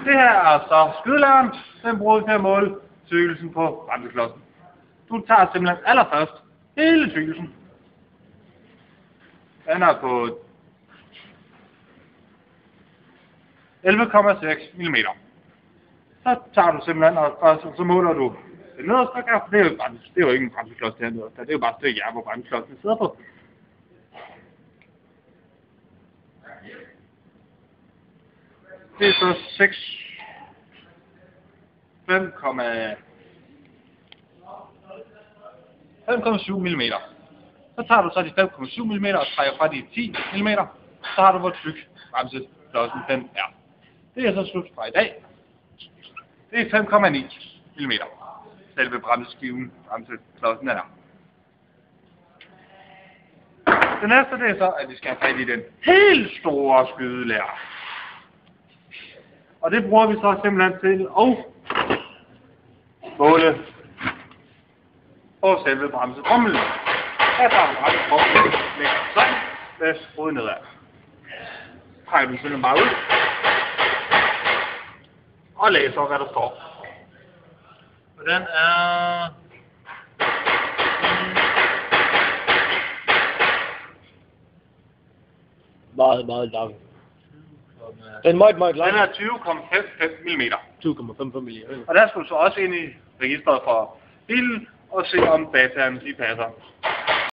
Det her er så skydelæreren. Den bruger vi til at måle tykkelsen på bremseklodsen. Du tager simpelthen allerførst hele tykkelsen. Den er på 11,6 mm. Så tager du simpelthen, og så måler du det nederste, for det er jo ikke en bremseklods det her nederste. Det er jo bare et stykke jern, hvor bremseklodsen sidder på. Det er så 5,7 mm. Så tager du så de 5,7 mm og trækker fra de 10 mm. Så har du, hvor tyk bremseklodsen den er. Det er så slut fra i dag. Det er 5,9 mm. Selve bremseklodsen er. Det næste det er så, at vi skal have fat i den helt store skydelærer. Og det bruger vi så simpelthen til at måle på selve bremsetrommelen. Her tager du bremsetrommelen, lægger sådan, med skruet nedad. Trækker den simpelthen bare ud. Og læser, hvad der står. Og den er... meget lang. Den er meget lang. Den er 20,55 mm. 20,55 mm. Og der skal du så også ind i registret for bilen og se om dataen de passer.